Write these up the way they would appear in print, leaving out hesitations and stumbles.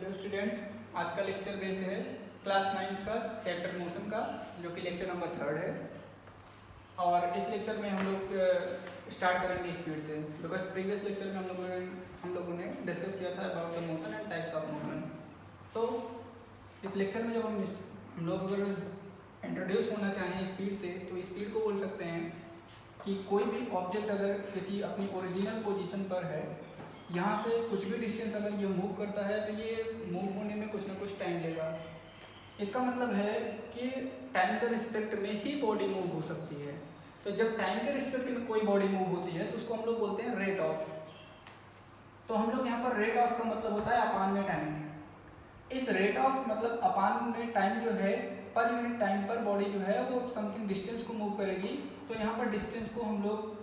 Hello students, आज का lecture based है क्लास 9 का चैप्टर मोशन का, जो कि लेक्चर नंबर 3 है। और इस लेक्चर में हम लोग स्टार्ट करेंगे स्पीड से, बिकॉज प्रीवियस लेक्चर में हम लोगों ने डिस्कस किया था about the motion and types of motion. So इस लेक्चर में जब हम लोग अगर इंट्रोड्यूस होना चाहें स्पीड से, तो स्पीड को बोल सकते हैं कि कोई भी ऑब्जेक्ट अगर किसी अपनी ओरिजिनल पोजीशन पर है, यहाँ से कुछ भी डिस्टेंस अगर ये मूव करता है तो ये मूव होने में कुछ ना कुछ टाइम लेगा। इसका मतलब है कि टाइम के रिस्पेक्ट में ही बॉडी मूव हो सकती है। तो जब टाइम के रिस्पेक्ट में कोई बॉडी मूव होती है तो उसको हम लोग बोलते हैं रेट ऑफ। तो हम लोग यहाँ पर रेट ऑफ का मतलब होता है अपान में टाइम। इस रेट ऑफ मतलब अपान में टाइम जो है, पर यूनिट टाइम पर बॉडी जो है वो समथिंग डिस्टेंस को मूव करेगी। तो यहाँ पर डिस्टेंस को हम लोग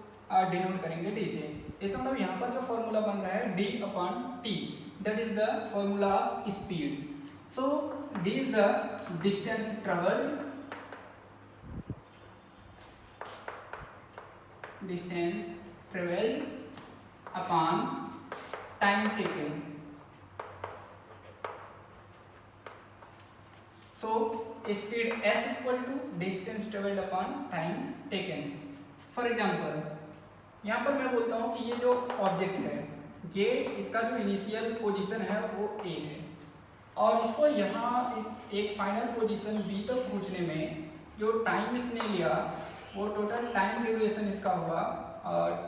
डिनोट करेंगे डी से। इसका मतलब यहाँ पर जो फॉर्मूला बन रहा है D upon T, that is the formula of speed. So D is the distance travelled, upon time taken. So speed s equal to distance travelled upon time taken. For example, यहाँ पर मैं बोलता हूँ कि ये जो ऑब्जेक्ट है, ये इसका जो इनिशियल पोजीशन है वो A है, और इसको यहाँ एक फाइनल पोजीशन B तक पहुँचने में जो टाइम इसने लिया वो टोटल टाइम ड्यूरेशन इसका हुआ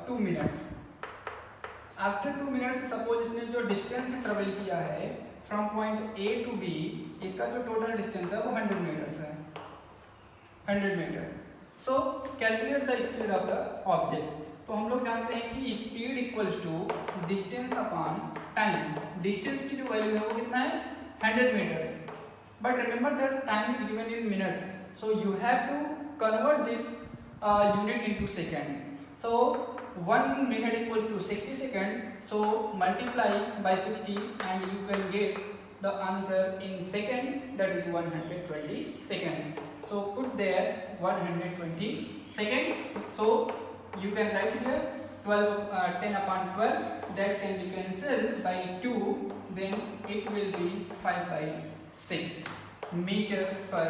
2 मिनट्स। आफ्टर 2 मिनट्स सपोज इसने जो डिस्टेंस ट्रेवल किया है from point A to B, इसका जो टोटल डिस्टेंस है वो 100 मीटर्स है, 100 metre. So calculate the speed of the object. तो हम लोग जानते हैं कि speed equals to distance upon time. Distance की जो वैल्यू है वो कितना है, 100 metres, but remember that time is given in minute, so you have to convert this unit into second. सो 1 minute equals to 60 second, so multiply by 60 and you can get the answer in second, that is 120 second. So put there 120 second. So you can write here 10 upon 12, that can be cancelled by 2, then it will be 5 by 6 meter per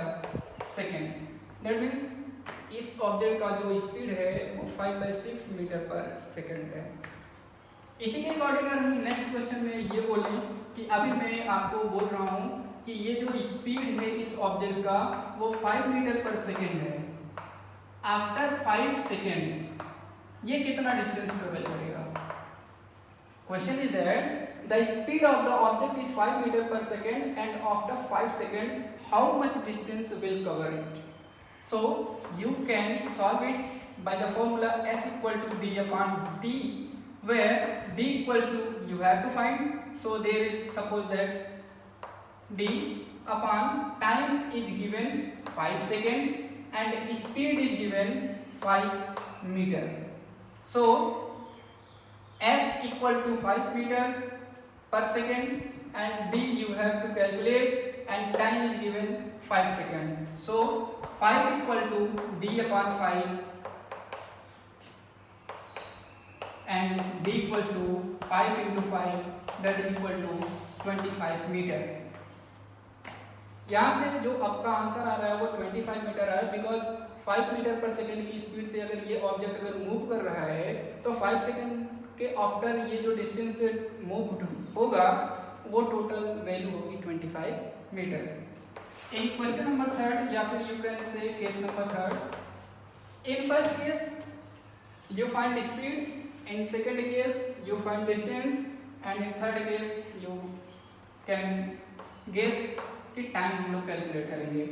second. That means इस object का जो speed है वो 5 by 6 metre पर second है। इसी के according अगर हम नेक्स्ट क्वेश्चन में ये बोलें कि अभी मैं आपको बोल रहा हूँ कि ये जो स्पीड है इस ऑब्जेक्ट का वो 5 मीटर पर सेकेंड है। आफ्टर 5 सेकेंड ये कितना डिस्टेंस ट्रेवल करेगा? Question is that the speed of the object is 5 metre पर second and after 5 second how much distance will cover it? So you can solve it by the formula s equal to d upon t, where d equals to you have to find, so there is suppose that d upon time is given 5 second and speed is given 5 meter. So s equal to 5 meter per second and d you have to calculate and time is given 5 second. So 5 equal to d upon 5 and d equals to 5 into 5, that is equal to 25 metre. यहाँ से जो आपका answer आ रहा है वो 25 metre आ रहा है, because 5 metre पर सेकेंड की स्पीड से अगर ये ऑब्जेक्ट अगर मूव कर रहा है तो 5 सेकेंड के आफ्टर ये जो डिस्टेंस से मूव होगा वो टोटल वैल्यू होगी 25 मीटर। इन क्वेश्चन नंबर 3 या फिर you can say case number 3, in first case you find speed, in second case you find distance, and in third case you can guess कि time हम लोग calculate करेंगे।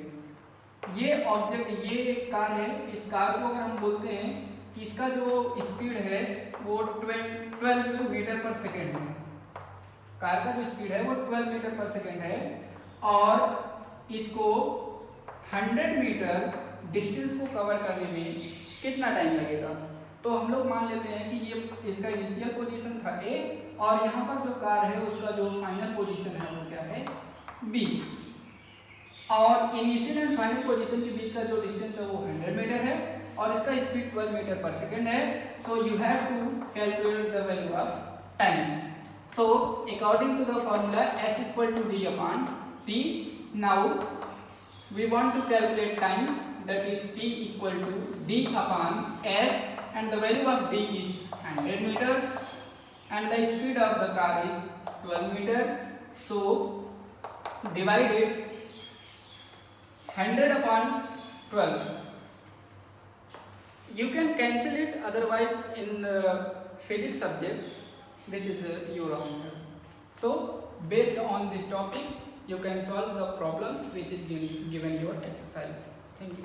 ये object, ये car है, इस कार को अगर हम बोलते हैं कि इसका जो स्पीड है वो 12 मीटर पर सेकेंड है। कार का जो स्पीड है वो 12 मीटर पर सेकेंड है और इसको 100 मीटर डिस्टेंस को कवर करने में कितना टाइम लगेगा? तो हम लोग मान लेते हैं कि ये इसका इनिशियल पोजीशन था A और यहाँ पर जो कार है उसका जो फाइनल पोजीशन है वो क्या है, B, और इनिशियल एंड फाइनल पोजीशन के बीच का जो डिस्टेंस है वो 100 मीटर है और इसका स्पीड 12 मीटर पर सेकेंड है। So you have to calculate the value of time. So according to the formula S equal to D upon T, now we want to calculate time, that is T equal to D upon S, and the value of D is 100 meters and the speed of the car is 12 meters. So divide it 100 upon 12. You can cancel it, otherwise in the physics subject this is your answer. So based on this topic you can solve the problems which is given your exercise. Thank you.